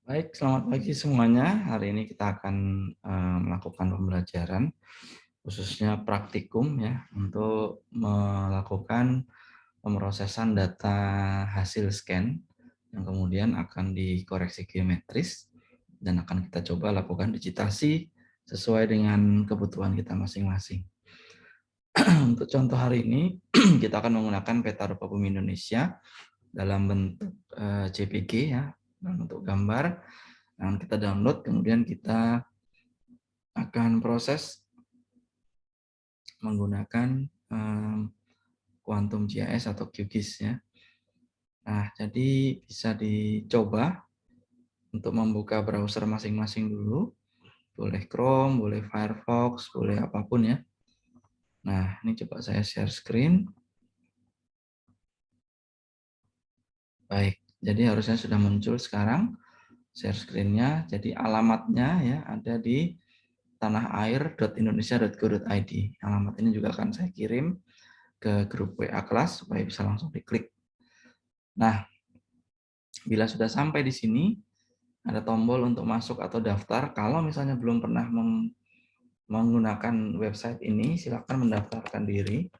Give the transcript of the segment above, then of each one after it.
Baik, selamat pagi semuanya. Hari ini kita akan melakukan pembelajaran, khususnya praktikum ya, untuk melakukan pemrosesan data hasil scan yang kemudian akan dikoreksi geometris dan akan kita coba lakukan digitasi sesuai dengan kebutuhan kita masing-masing. Untuk contoh hari ini, kita akan menggunakan peta rupa bumi Indonesia dalam bentuk JPG ya, dalam bentuk gambar. Nah, kita download, kemudian kita akan proses menggunakan Quantum GIS atau QGIS ya. Nah, jadi bisa dicoba untuk membuka browser masing-masing dulu. Boleh Chrome, boleh Firefox, boleh apapun ya. Nah, ini coba saya share screen. Baik, jadi harusnya sudah muncul sekarang share screen-nya. Jadi alamatnya ya ada di tanahair.indonesia.go.id. Alamat ini juga akan saya kirim ke grup WA kelas supaya bisa langsung diklik. Nah, bila sudah sampai di sini, ada tombol untuk masuk atau daftar. Kalau misalnya belum pernah menggunakan website ini, silakan mendaftarkan diri.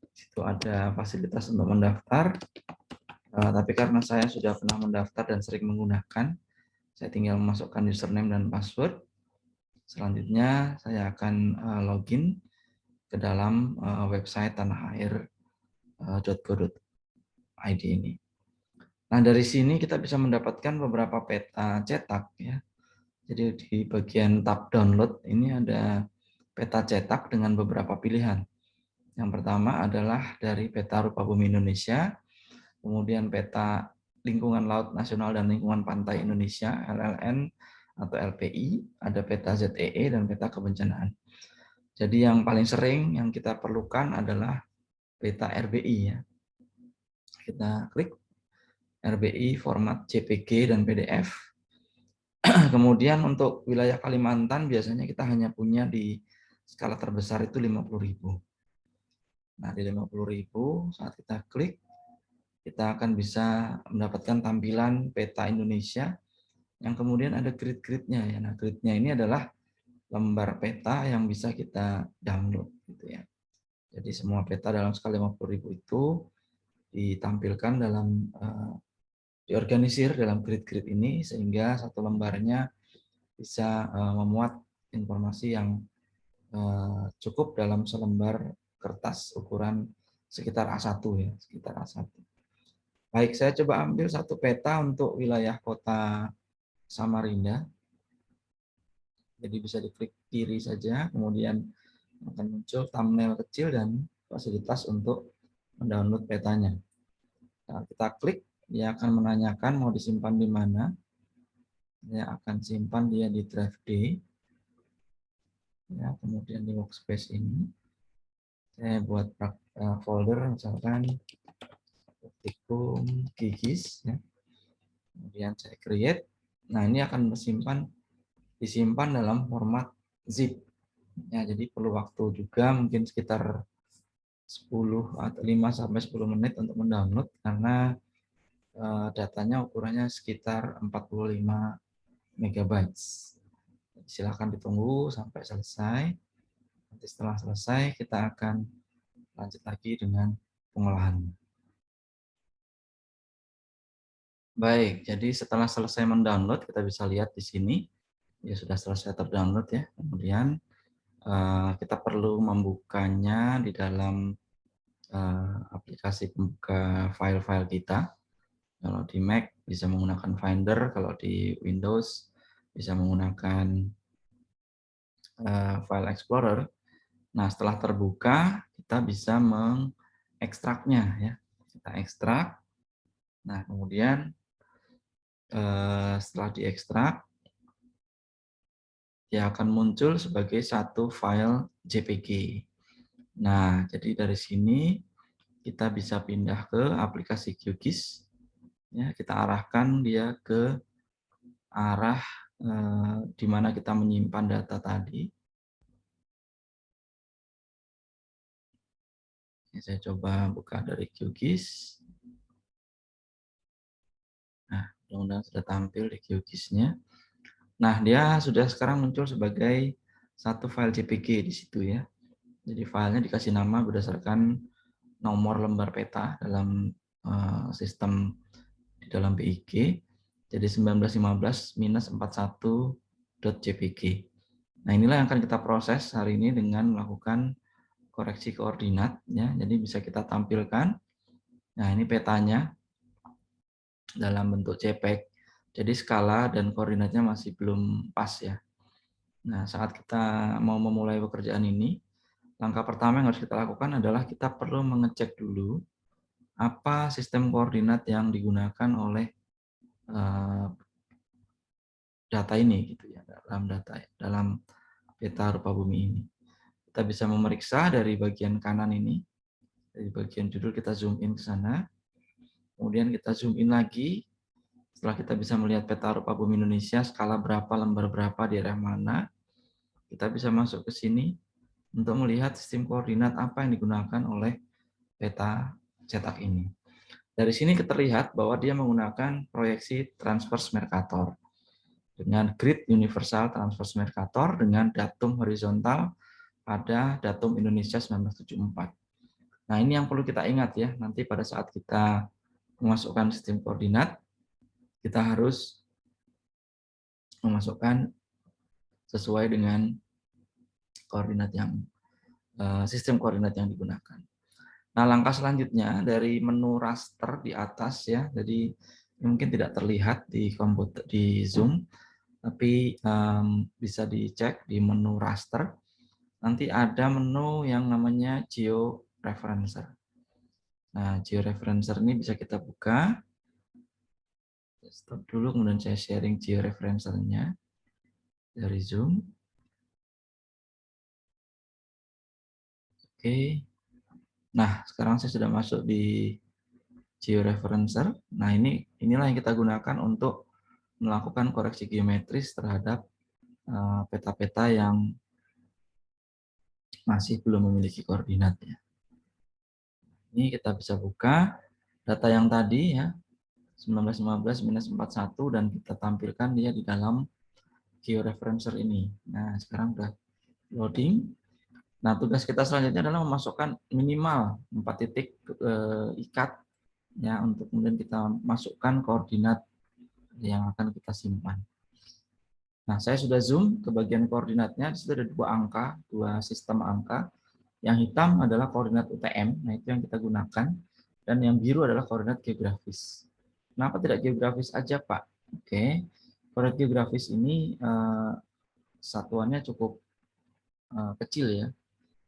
Di situ ada fasilitas untuk mendaftar. Tapi karena saya sudah pernah mendaftar dan sering menggunakan, saya tinggal memasukkan username dan password. Selanjutnya saya akan login ke dalam website tanahair.go.id ini. Nah, dari sini kita bisa mendapatkan beberapa peta cetak ya. Jadi di bagian tab download ini ada peta cetak dengan beberapa pilihan. Yang pertama adalah dari peta rupa bumi Indonesia, kemudian peta lingkungan laut nasional dan lingkungan pantai Indonesia (LLN) atau LPI, ada peta ZEE dan peta kebencanaan. Jadi yang paling sering yang kita perlukan adalah peta RBI ya. Kita klik RBI format JPG dan PDF. Kemudian untuk wilayah Kalimantan biasanya kita hanya punya di skala terbesar itu 50.000. Nah, di 50.000 saat kita klik, kita akan bisa mendapatkan tampilan peta Indonesia yang kemudian ada grid-gridnya ya. Nah, gridnya ini adalah lembar peta yang bisa kita download gitu ya. Jadi semua peta dalam skala 50.000 itu ditampilkan dalam diorganisir dalam grid-grid ini sehingga satu lembarnya bisa memuat informasi yang cukup dalam selembar kertas ukuran sekitar A1 ya, sekitar A1. Baik, saya coba ambil satu peta untuk wilayah kota Samarinda. Jadi bisa diklik kiri saja, kemudian akan muncul thumbnail kecil dan fasilitas untuk mendownload petanya. Nah, kita klik, dia akan menanyakan mau disimpan di mana. Saya akan simpan dia di drive D. Ya, kemudian di workspace ini saya buat folder misalkan praktikum gigis ya. Kemudian saya create. Nah, ini akan disimpan dalam format zip. Ya, jadi perlu waktu juga mungkin sekitar 10 atau 5 sampai 10 menit untuk mendownload karena datanya ukurannya sekitar 45 megabytes. Silahkan ditunggu sampai selesai. Nanti setelah selesai kita akan lanjut lagi dengan pengolahan. Baik, jadi setelah selesai mendownload kita bisa lihat di sini ya sudah selesai terdownload ya. Kemudian kita perlu membukanya di dalam aplikasi pembuka file-file kita. Kalau di Mac bisa menggunakan Finder, kalau di Windows bisa menggunakan File Explorer. Nah, setelah terbuka, kita bisa mengekstraknya ya. Kita ekstrak. Nah, kemudian setelah diekstrak, dia akan muncul sebagai satu file JPG. Nah, jadi dari sini kita bisa pindah ke aplikasi QGIS. Ya, kita arahkan dia ke arah di mana kita menyimpan data tadi. Ini saya coba buka dari QGIS. Nah, Mudah-mudahan sudah tampil di GeoGIS-nya. Nah, dia sudah sekarang muncul sebagai satu file JPG di situ ya. Jadi filenya dikasih nama berdasarkan nomor lembar peta dalam sistem di dalam BIG. Jadi 1915-41.jpg. Nah, inilah yang akan kita proses hari ini dengan melakukan koreksi koordinat ya. Jadi bisa kita tampilkan. Nah, ini petanya dalam bentuk JPEG. Jadi skala dan koordinatnya masih belum pas ya. Nah, saat kita mau memulai pekerjaan ini, langkah pertama yang harus kita lakukan adalah kita perlu mengecek dulu apa sistem koordinat yang digunakan oleh data ini gitu ya, dalam peta rupa bumi ini. Kita bisa memeriksa dari bagian kanan ini, dari bagian judul kita zoom in ke sana. Kemudian kita zoom in lagi. Setelah kita bisa melihat peta rupa bumi Indonesia, skala berapa, lembar berapa, di daerah mana, kita bisa masuk ke sini untuk melihat sistem koordinat apa yang digunakan oleh peta cetak ini. Dari sini terlihat bahwa dia menggunakan proyeksi transverse Mercator dengan grid universal transverse Mercator dengan datum horizontal pada datum Indonesia 1974. Nah, ini yang perlu kita ingat ya, nanti pada saat kita memasukkan sistem koordinat, kita harus memasukkan sesuai dengan koordinat yang sistem koordinat yang digunakan. Nah, langkah selanjutnya dari menu raster di atas ya, jadi mungkin tidak terlihat di komputer di Zoom, tapi bisa dicek di menu raster. Nanti ada menu yang namanya georeferencer. Nah, georeferencer ini bisa kita buka. Stop dulu, kemudian saya sharing georeferencernya dari Zoom. Oke. Nah, sekarang saya sudah masuk di georeferencer. Nah, inilah yang kita gunakan untuk melakukan koreksi geometris terhadap peta-peta yang masih belum memiliki koordinatnya. Ini kita bisa buka data yang tadi ya, 1915-41, dan kita tampilkan dia di dalam georeferencer ini. Nah, sekarang sudah loading. Nah, tugas kita selanjutnya adalah memasukkan minimal 4 titik ikat ya, untuk kemudian kita masukkan koordinat yang akan kita simpan. Nah, saya sudah zoom ke bagian koordinatnya. Di situ ada dua sistem angka. Yang hitam adalah koordinat UTM, nah itu yang kita gunakan. Dan yang biru adalah koordinat geografis. Kenapa tidak geografis aja, Pak? Oke, koordinat geografis ini satuannya cukup kecil ya.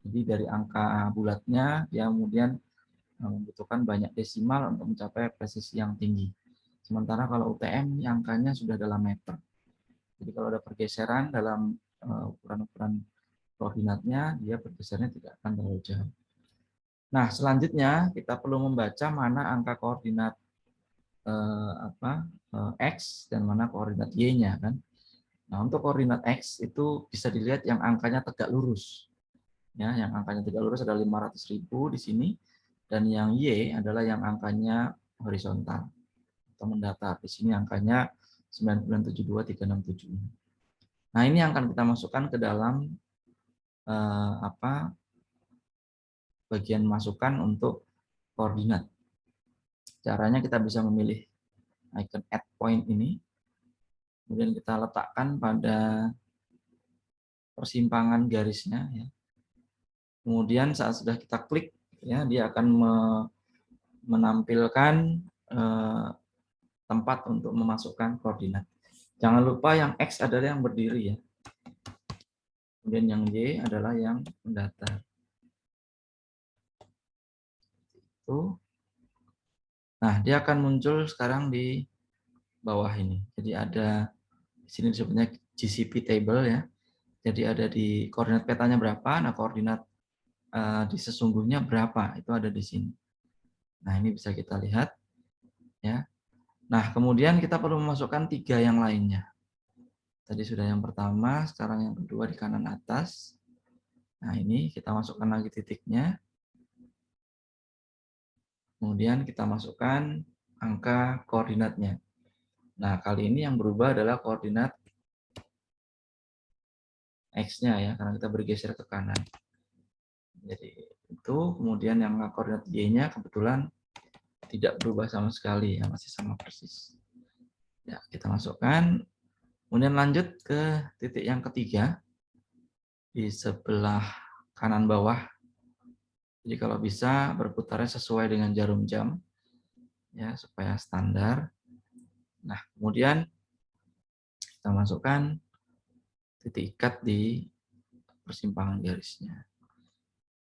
Jadi dari angka bulatnya, dia kemudian membutuhkan banyak desimal untuk mencapai presisi yang tinggi. Sementara kalau UTM ini angkanya sudah dalam meter. Jadi kalau ada pergeseran dalam ukuran-ukuran koordinatnya, dia bergesernya tidak akan terlalu jauh. Nah, selanjutnya kita perlu membaca mana angka koordinat X dan mana koordinat Y-nya kan. Nah, untuk koordinat X itu bisa dilihat yang angkanya tegak lurus. Ya, yang angkanya tegak lurus adalah 500.000 di sini, dan yang Y adalah yang angkanya horizontal atau mendatar. Di sini angkanya 9972367. Nah, ini yang akan kita masukkan ke dalam bagian masukan untuk koordinat. Caranya kita bisa memilih icon add point ini, kemudian kita letakkan pada persimpangan garisnya ya. Kemudian saat sudah kita klik ya, dia akan menampilkan tempat untuk memasukkan koordinat. Jangan lupa yang X adalah yang berdiri ya. Kemudian yang Y adalah yang mendatar. Itu. Nah, dia akan muncul sekarang di bawah ini. Jadi ada di sini disebutnya GCP table ya. Jadi ada di koordinat petanya berapa, nah koordinat di sesungguhnya berapa, itu ada di sini. Nah, ini bisa kita lihat ya. Nah, kemudian kita perlu memasukkan 3 yang lainnya. Tadi sudah yang pertama, sekarang yang kedua di kanan atas. Nah, ini kita masukkan lagi titiknya. Kemudian kita masukkan angka koordinatnya. Nah, kali ini yang berubah adalah koordinat X-nya ya, karena kita bergeser ke kanan. Jadi itu, kemudian yang koordinat Y-nya kebetulan tidak berubah sama sekali ya, masih sama persis. Ya, kita masukkan. Kemudian lanjut ke titik yang ketiga di sebelah kanan bawah. Jadi kalau bisa berputarnya sesuai dengan jarum jam ya, supaya standar. Nah, kemudian kita masukkan titik ikat di persimpangan garisnya.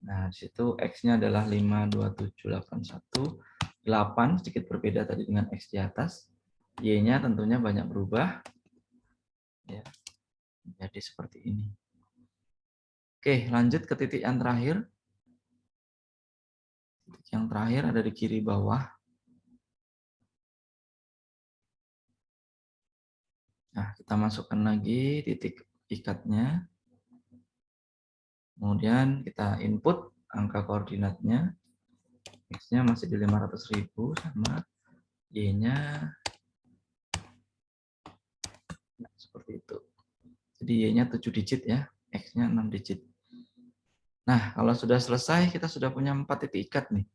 Nah, di situ X-nya adalah 52781 8, sedikit berbeda tadi dengan X di atas. Y-nya tentunya banyak berubah. Ya, jadi seperti ini. Oke, lanjut ke titik yang terakhir. Titik yang terakhir ada di kiri bawah. Nah, kita masukkan lagi titik ikatnya. Kemudian kita input angka koordinatnya. X-nya masih di 500.000 sama Y-nya seperti itu. Jadi Y-nya 7 digit ya, X-nya 6 digit. Nah, kalau sudah selesai, kita sudah punya 4 titik ikat nih.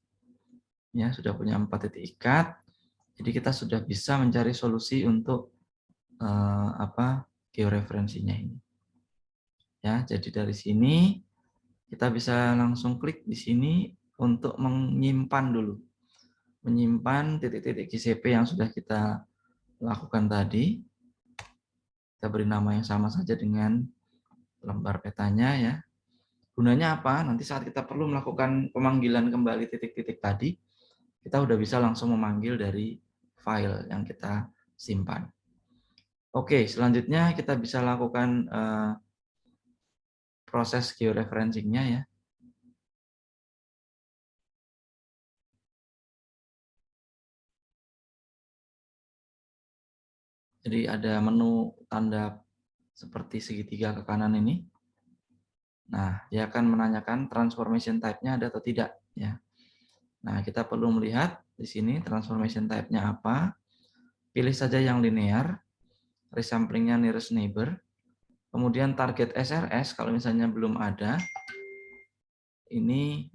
Ya, sudah punya 4 titik ikat. Jadi kita sudah bisa mencari solusi untuk georeferensinya ini. Ya, jadi dari sini kita bisa langsung klik di sini untuk menyimpan dulu. Menyimpan titik-titik GCP yang sudah kita lakukan tadi. Kita beri nama yang sama saja dengan lembar petanya ya. Gunanya apa? Nanti saat kita perlu melakukan pemanggilan kembali titik-titik tadi, kita udah bisa langsung memanggil dari file yang kita simpan. Oke, selanjutnya kita bisa lakukan proses georeferencingnya ya. Jadi ada menu tanda seperti segitiga ke kanan ini. Nah, dia akan menanyakan transformation type-nya ada atau tidak ya. Nah, kita perlu melihat di sini transformation type-nya apa. Pilih saja yang linear, resamplingnya nearest neighbor. Kemudian target SRS kalau misalnya belum ada, ini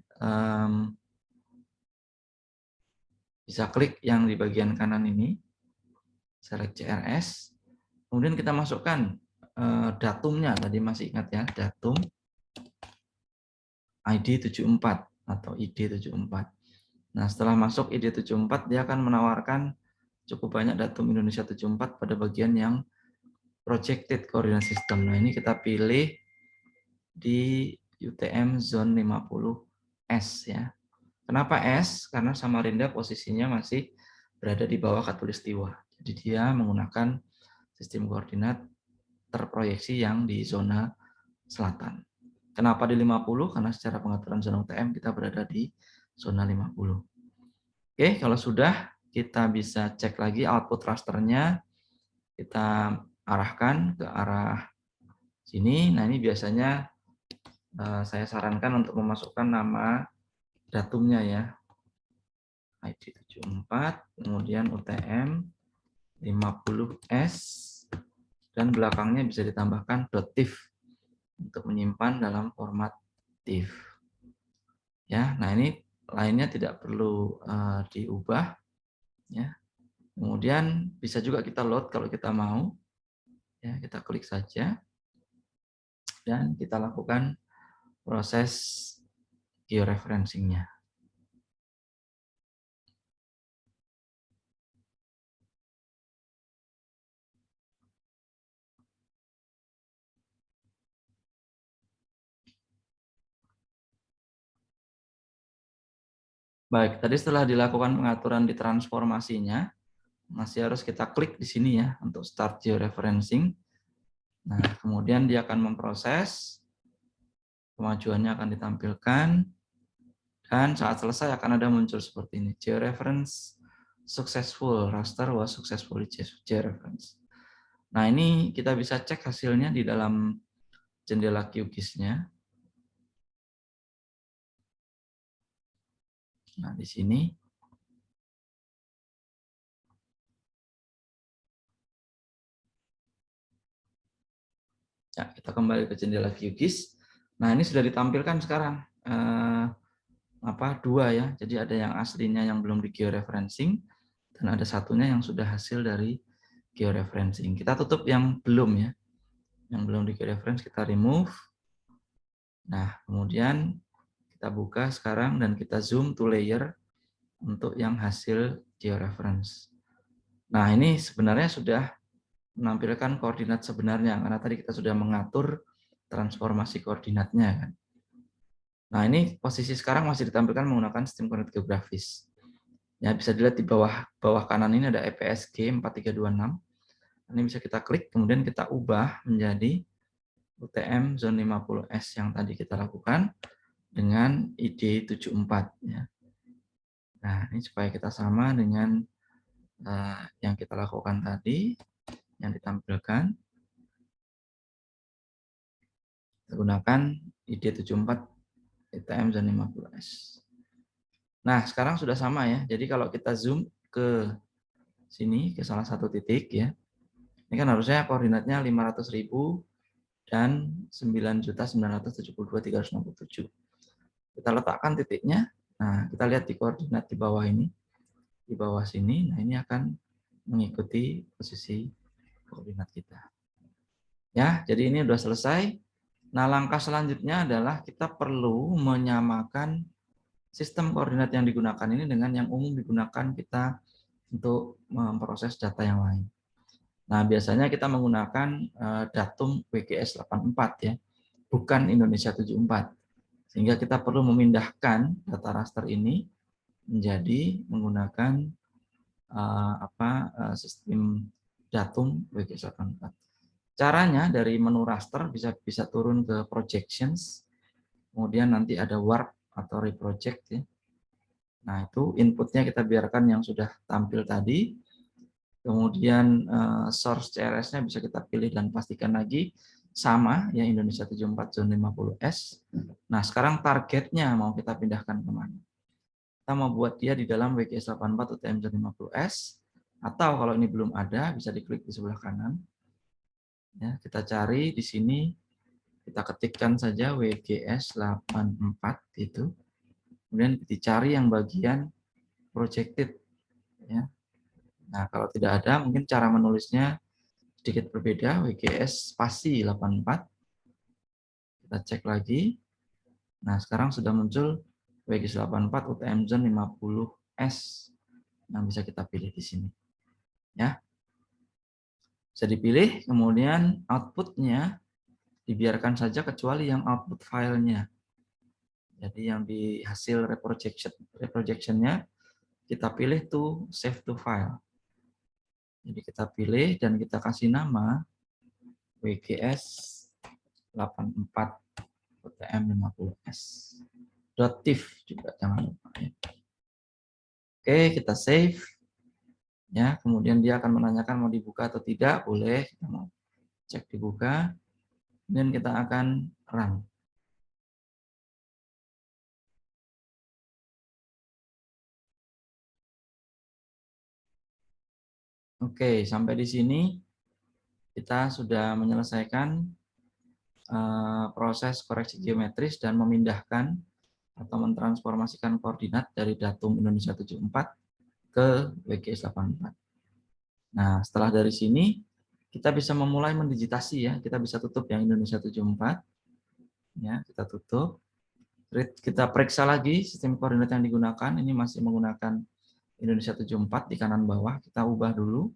bisa klik yang di bagian kanan ini, select CRS. Kemudian kita masukkan datumnya, tadi masih ingat ya, datum ID 74 atau ID 74. Nah, setelah masuk ID 74, dia akan menawarkan cukup banyak datum Indonesia 74 pada bagian yang projected coordinate system. Nah, ini kita pilih di UTM zone 50S ya. Kenapa S? Karena Samarinda posisinya masih berada di bawah Khatulistiwa. Jadi dia menggunakan sistem koordinat terproyeksi yang di zona selatan. Kenapa di 50? Karena secara pengaturan zona UTM kita berada di zona 50. Oke, kalau sudah kita bisa cek lagi output rasternya. Kita arahkan ke arah sini. Nah, ini biasanya saya sarankan untuk memasukkan nama datumnya ya. ID 74, kemudian UTM 50S, dan belakangnya bisa ditambahkan .tif untuk menyimpan dalam format TIFF. Ya, nah ini lainnya tidak perlu diubah. Ya. Kemudian bisa juga kita load kalau kita mau. Ya, kita klik saja dan kita lakukan proses georeferencingnya. Baik, tadi setelah dilakukan pengaturan di transformasinya, masih harus kita klik di sini ya untuk start georeferencing. Nah, kemudian dia akan memproses, kemajuannya akan ditampilkan, dan saat selesai akan ada muncul seperti ini. Georeference successful, raster was successfully georeference. Nah, ini kita bisa cek hasilnya di dalam jendela QGIS-nya. Nah, di sini Ya, kita kembali ke jendela QGIS. Nah, ini sudah ditampilkan sekarang dua ya. Jadi ada yang aslinya yang belum di georeferencing dan ada satunya yang sudah hasil dari georeferencing. Kita tutup yang belum ya. Yang belum di georeference kita remove. Nah, kemudian kita buka sekarang dan kita zoom to layer untuk yang hasil georeference. Nah, ini sebenarnya sudah menampilkan koordinat sebenarnya karena tadi kita sudah mengatur transformasi koordinatnya kan. Nah, ini posisi sekarang masih ditampilkan menggunakan sistem koordinat geografis. Ya, bisa dilihat di bawah kanan ini ada EPSG 4326. Ini bisa kita klik kemudian kita ubah menjadi UTM zone 50S yang tadi kita lakukan dengan ID 74 ya. Nah, ini supaya kita sama dengan yang kita lakukan tadi yang ditampilkan. Kita gunakan ID 74 UTM zone 50S. Nah, sekarang sudah sama ya. Jadi kalau kita zoom ke sini, ke salah satu titik ya. Ini kan harusnya koordinatnya 500.000 dan 9.972.367. Kita letakkan titiknya. Nah, kita lihat di koordinat di bawah ini. Di bawah sini, nah ini akan mengikuti posisi koordinat kita. Ya, jadi ini sudah selesai. Nah, langkah selanjutnya adalah kita perlu menyamakan sistem koordinat yang digunakan ini dengan yang umum digunakan kita untuk memproses data yang lain. Nah, biasanya kita menggunakan datum WGS 84 ya, bukan Indonesia 74. Sehingga kita perlu memindahkan data raster ini menjadi menggunakan sistem datum WGS 84. Caranya dari menu raster bisa turun ke projections, kemudian nanti ada warp atau reproject ya. Nah, itu inputnya kita biarkan yang sudah tampil tadi. Kemudian source CRS-nya bisa kita pilih dan pastikan lagi sama ya Indonesia 74 zone 50S. Nah, sekarang targetnya mau kita pindahkan kemana? Kita mau buat dia di dalam WGS 84 UTM zone 50S atau kalau ini belum ada bisa diklik di sebelah kanan. Ya, kita cari di sini, kita ketikkan saja WGS 84 gitu. Kemudian dicari yang bagian projected ya. Nah, kalau tidak ada, mungkin cara menulisnya sedikit berbeda, WGS spasi 84. Kita cek lagi. Nah, sekarang sudah muncul WGS 84 UTM Zone 50S yang bisa kita pilih di sini. Ya. Bisa dipilih, kemudian outputnya dibiarkan saja kecuali yang output filenya. Jadi yang di hasil reprojection-nya kita pilih to save to file. Jadi kita pilih dan kita kasih nama WGS 84 UTM 50S. .tif juga jangan lupa ya. Oke, kita save. Ya, kemudian dia akan menanyakan mau dibuka atau tidak, boleh kita mau cek dibuka. Kemudian kita akan run. Oke, sampai di sini kita sudah menyelesaikan proses koreksi geometris dan memindahkan atau mentransformasikan koordinat dari datum Indonesia 74 ke WGS 84. Nah, setelah dari sini kita bisa memulai mendigitasi ya. Kita bisa tutup yang Indonesia 74. Ya, kita tutup. Kita periksa lagi sistem koordinat yang digunakan. Ini masih menggunakan Indonesia 74 di kanan bawah. Kita ubah dulu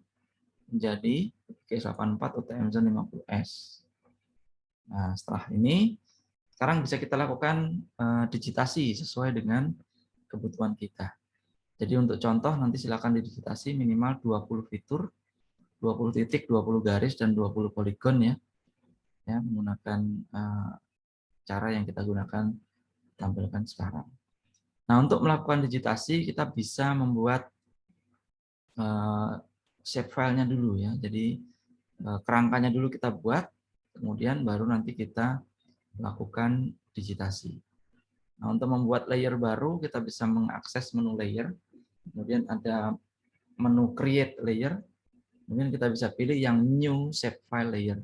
menjadi WGS 84 UTM Zone 50S. Nah, setelah ini sekarang bisa kita lakukan digitasi sesuai dengan kebutuhan kita. Jadi untuk contoh nanti silakan didigitasi minimal 20 fitur, 20 titik, 20 garis dan 20 poligon ya. Ya, menggunakan cara yang kita gunakan tampilkan sekarang. Nah, untuk melakukan digitasi kita bisa membuat shape filenya dulu ya. Jadi kerangkanya dulu kita buat, kemudian baru nanti kita lakukan digitasi. Nah, untuk membuat layer baru kita bisa mengakses menu layer, kemudian ada menu create layer, kemudian kita bisa pilih yang new shape file layer.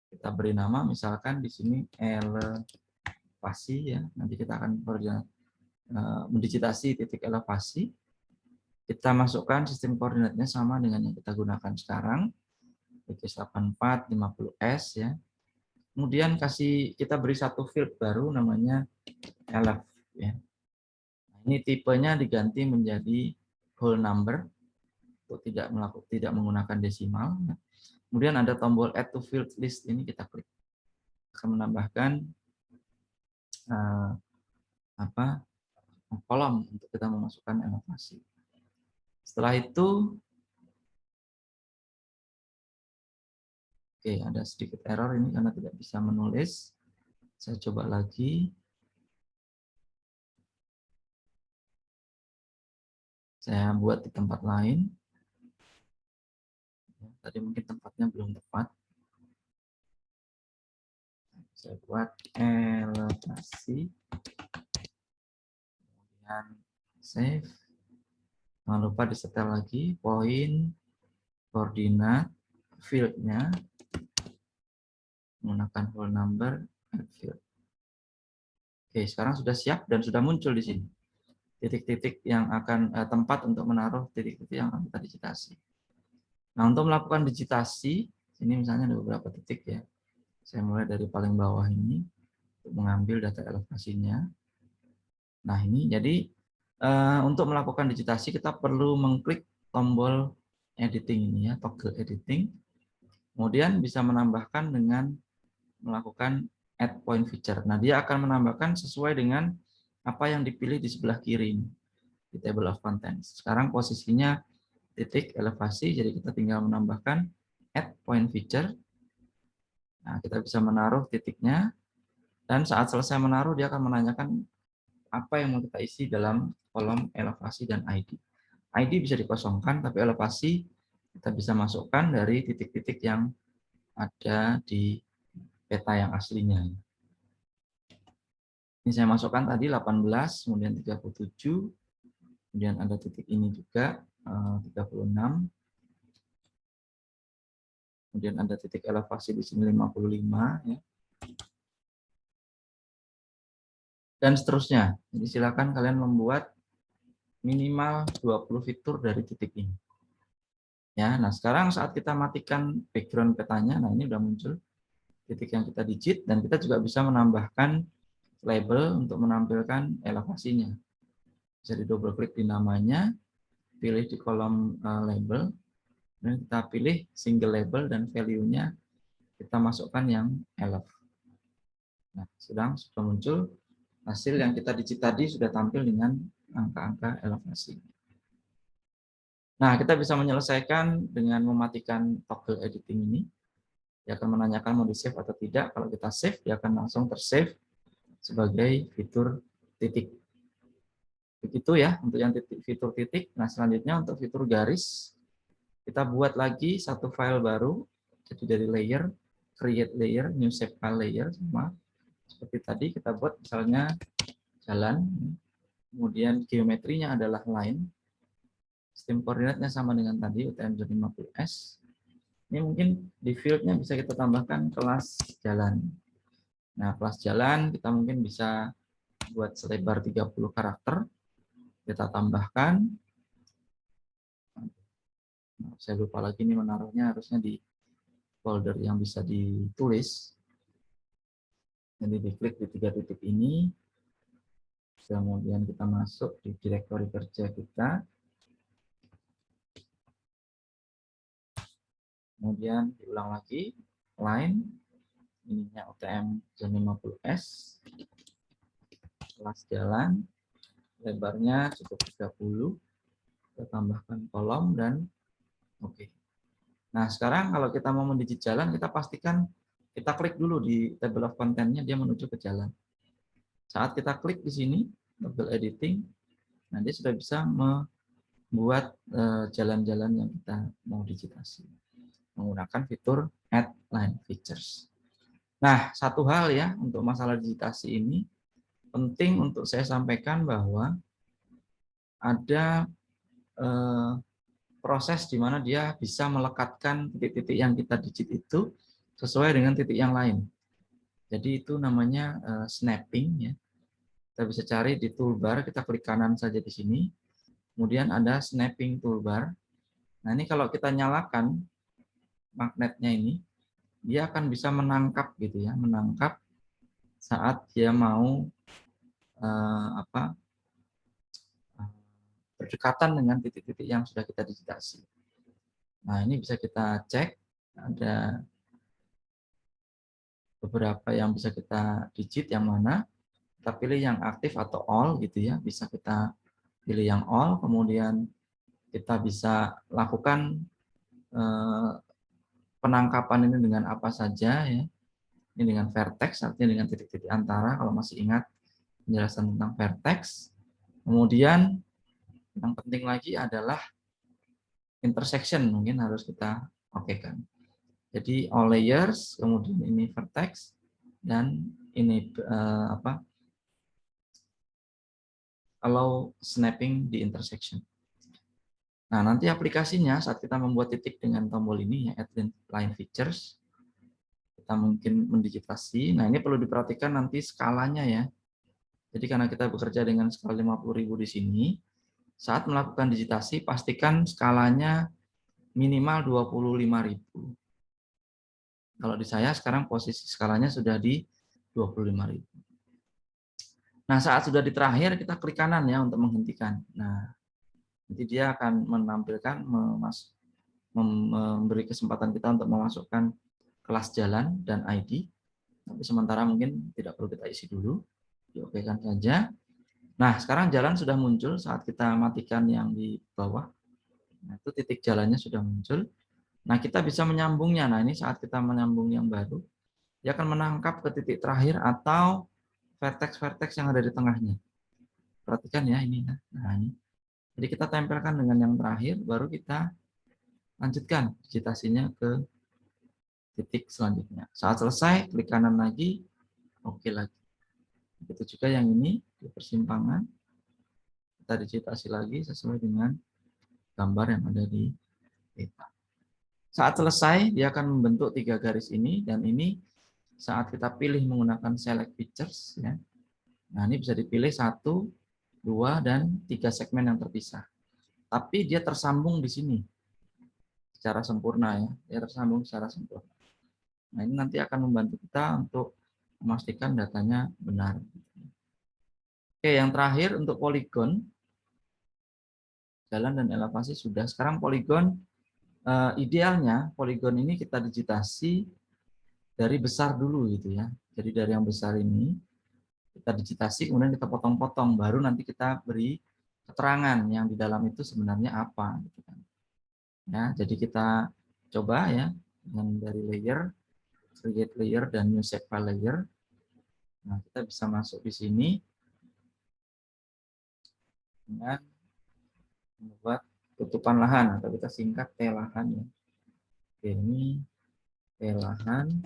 Kita beri nama, misalkan di sini elevasi ya. Nanti kita akan mendigitasi titik elevasi. Kita masukkan sistem koordinatnya sama dengan yang kita gunakan sekarang, BG84 50S ya. Kemudian kita beri satu field baru namanya elef ya. Ini tipenya diganti menjadi whole number untuk tidak menggunakan desimal. Kemudian ada tombol add to field list, ini kita klik. Akan menambahkan kolom untuk kita memasukkan elevasi. Setelah itu, oke, ada sedikit error ini karena tidak bisa menulis. Saya coba lagi. Saya buat di tempat lain. Tadi mungkin tempatnya belum tepat. Saya buat elevasi. Kemudian save. Jangan lupa disetel lagi poin, koordinat, field-nya, menggunakan whole number, and field. Oke, sekarang sudah siap dan sudah muncul di sini titik-titik yang akan tempat untuk menaruh titik-titik yang akan kita digitasi. Nah, untuk melakukan digitasi, ini misalnya ada beberapa titik ya. Saya mulai dari paling bawah ini untuk mengambil data elevasinya. Nah, ini jadi untuk melakukan digitasi kita perlu mengklik tombol editing ini ya, toggle editing. Kemudian bisa menambahkan dengan melakukan add point feature. Nah, dia akan menambahkan sesuai dengan apa yang dipilih di sebelah kiri di table of contents. Sekarang posisinya titik elevasi, jadi kita tinggal menambahkan add point feature. Nah, kita bisa menaruh titiknya dan saat selesai menaruh dia akan menanyakan apa yang mau kita isi dalam kolom elevasi dan ID. ID bisa dikosongkan, tapi elevasi kita bisa masukkan dari titik-titik yang ada di peta yang aslinya. Ini saya masukkan tadi 18, kemudian 37, kemudian ada titik ini juga 36, kemudian ada titik elevasi di sini 55 ya. Dan seterusnya. Jadi silakan kalian membuat minimal 20 fitur dari titik ini. Ya, nah sekarang saat kita matikan background petanya, nah ini udah muncul titik yang kita digit dan kita juga bisa menambahkan label untuk menampilkan elevasinya. Bisa di double klik di namanya, pilih di kolom label, dan kita pilih single label dan value-nya kita masukkan yang elef. Nah, sudah muncul hasil yang kita digit tadi sudah tampil dengan angka-angka elevasi. Nah, kita bisa menyelesaikan dengan mematikan toggle editing ini. Dia akan menanyakan mau di-save atau tidak. Kalau kita save, dia akan langsung ter-save sebagai fitur titik. Begitu ya untuk yang fitur titik. Nah, selanjutnya untuk fitur garis, kita buat lagi satu file baru. Jadi dari layer, create layer, new shape file layer, sama seperti tadi kita buat misalnya jalan, kemudian geometrinya adalah line, sistem koordinatnya sama dengan tadi UTM 50S. Ini mungkin di field-nya bisa kita tambahkan kelas jalan. Nah, kelas jalan kita mungkin bisa buat selebar 30 karakter. Kita tambahkan. Saya lupa lagi nih menaruhnya, harusnya di folder yang bisa ditulis. Jadi diklik di 3 titik ini. Kemudian kita masuk di direktori kerja kita. Kemudian diulang lagi, line, ininya UTM 50S, kelas jalan, lebarnya cukup 30, kita tambahkan kolom dan oke. Nah, sekarang kalau kita mau mendigit jalan, kita pastikan kita klik dulu di table of content-nya, dia menuju ke jalan. Saat kita klik di sini, toggle editing, nah dia sudah bisa membuat jalan-jalan yang kita mau digitasi menggunakan fitur add line features. Nah, satu hal ya untuk masalah digitasi ini penting untuk saya sampaikan bahwa ada proses di mana dia bisa melekatkan titik-titik yang kita digit itu sesuai dengan titik yang lain. Jadi itu namanya snapping ya. Kita bisa cari di toolbar, kita klik kanan saja di sini. Kemudian ada snapping toolbar. Nah, ini kalau kita nyalakan magnetnya ini, dia akan bisa menangkap gitu ya, menangkap saat dia mau apa berdekatan dengan titik-titik yang sudah kita digitasi. Nah, ini bisa kita cek, ada beberapa yang bisa kita digit yang mana, kita pilih yang aktif atau all gitu ya, bisa kita pilih yang all, kemudian kita bisa lakukan penangkapan ini dengan apa saja ya. Ini dengan vertex, artinya dengan titik-titik antara, kalau masih ingat penjelasan tentang vertex. Kemudian yang penting lagi adalah intersection, mungkin harus kita okekan. Jadi all layers, kemudian ini vertex, dan ini allow snapping di intersection. Nah, nanti aplikasinya saat kita membuat titik dengan tombol ini ya, add line features, kita mungkin mendigitasi. Nah, ini perlu diperhatikan nanti skalanya ya. Jadi karena kita bekerja dengan skala 50.000 di sini, saat melakukan digitasi pastikan skalanya minimal 25.000. Kalau di saya sekarang posisi skalanya sudah di 25.000. Nah, saat sudah di terakhir kita klik kanan ya untuk menghentikan. Nah, nanti dia akan menampilkan memberi kesempatan kita untuk memasukkan kelas jalan dan ID. Tapi sementara mungkin tidak perlu kita isi dulu. Diokekan saja. Nah, sekarang jalan sudah muncul saat kita matikan yang di bawah. Nah, itu titik jalannya sudah muncul. Nah, kita bisa menyambungnya. Nah, ini saat kita menyambung yang baru, dia akan menangkap ke titik terakhir atau vertex-vertex yang ada di tengahnya. Perhatikan ya ini. Nah, ini. Jadi kita tempelkan dengan yang terakhir, baru kita lanjutkan digitasinya ke titik selanjutnya. Saat selesai, klik kanan lagi, oke lagi. Begitu juga yang ini, di persimpangan, kita digitasi lagi sesuai dengan gambar yang ada di peta. Saat selesai, dia akan membentuk 3 garis ini, dan ini saat kita pilih menggunakan select features, ya. Nah, ini bisa dipilih 1, 2, dan 3 segmen yang terpisah. Tapi dia tersambung di sini secara sempurna ya, dia tersambung secara sempurna. Nah, ini nanti akan membantu kita untuk memastikan datanya benar. Oke, yang terakhir untuk poligon, jalan dan elevasi sudah. Sekarang poligon, idealnya poligon ini kita digitasi dari besar dulu gitu ya. Jadi dari yang besar ini kita digitasi, kemudian kita potong-potong, baru nanti kita beri keterangan yang di dalam itu sebenarnya apa. Gitu kan. Ya, jadi kita coba ya dengan dari layer, create layer dan new shape file layer. Nah, kita bisa masuk di sini dengan membuat tutupan lahan atau kita singkat T lahan ya. Oke, ini T lahan.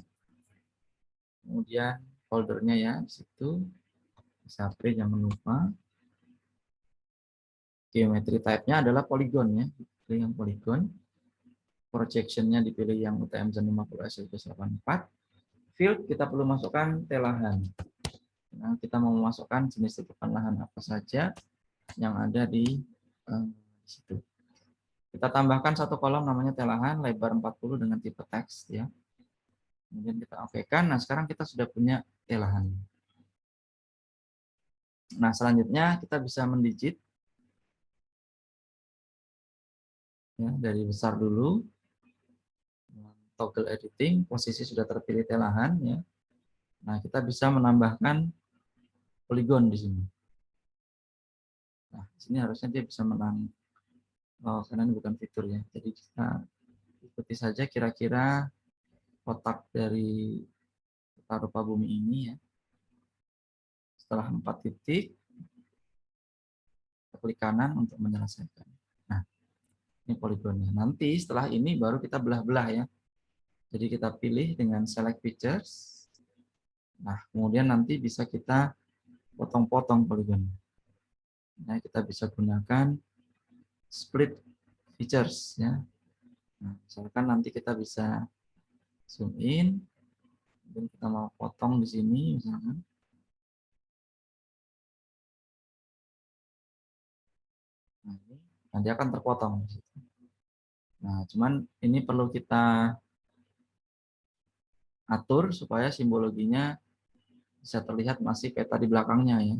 Kemudian foldernya ya di situ. Bisa P, jangan lupa. Geometry type-nya adalah poligon ya. Pilih yang poligon. Projection-nya dipilih yang UTM Zen 50 SL84. Field kita perlu masukkan T lahan. Nah, kita mau memasukkan jenis tutupan lahan apa saja yang ada di situ. Kita tambahkan satu kolom namanya T lahan, lebar 40 dengan tipe teks ya. Kemudian kita okekan. Nah, sekarang kita sudah punya T lahan. Nah, selanjutnya kita bisa mendigit ya, dari besar dulu. Toggle editing, posisi sudah terpilih T lahan ya. Nah, kita bisa menambahkan poligon di sini. Nah, di sini harusnya dia bisa menang. Oh, karena ini bukan fitur ya. Jadi kita ikuti saja kira-kira kotak dari rupa bumi ini ya. Setelah 4 titik, kita klik kanan untuk menyelesaikan. Nah, ini poligonnya. Nanti setelah ini baru kita belah-belah ya. Jadi kita pilih dengan select features. Nah, kemudian nanti bisa kita potong-potong poligonnya. Nah, kita bisa gunakan split features ya. Nah, misalkan nanti kita bisa zoom in, kemudian kita mau potong di sini misalkan. Nah, ini nanti akan terpotong di situ. Nah, cuman ini perlu kita atur supaya simbologinya bisa terlihat masih peta di belakangnya ya.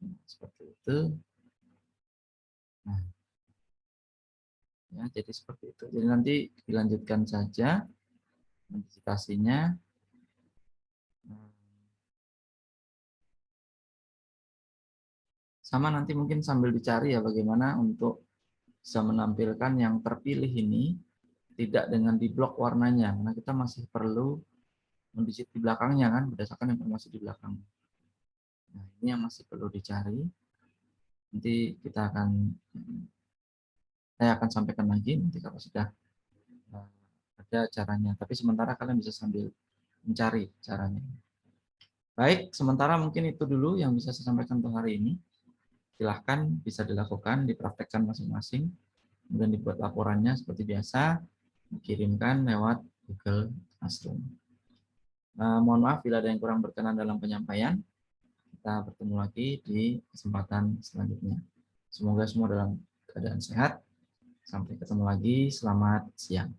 Nah, seperti itu. Nah, ya, jadi seperti itu. Jadi nanti dilanjutkan saja modifikasinya. Nah, sama nanti mungkin sambil dicari ya bagaimana untuk bisa menampilkan yang terpilih ini tidak dengan diblok warnanya, karena kita masih perlu mendigit di belakangnya kan berdasarkan informasi di belakang. Nah, ini yang masih perlu dicari. Nanti saya akan sampaikan lagi nanti kalau sudah ada caranya. Tapi sementara kalian bisa sambil mencari caranya. Baik, sementara mungkin itu dulu yang bisa saya sampaikan untuk hari ini. Silahkan bisa dilakukan, dipraktekkan masing-masing, kemudian dibuat laporannya seperti biasa, dikirimkan lewat Google Classroom. Mohon maaf bila ada yang kurang berkenan dalam penyampaian. Kita bertemu lagi di kesempatan selanjutnya. Semoga semua dalam keadaan sehat. Sampai ketemu lagi. Selamat siang.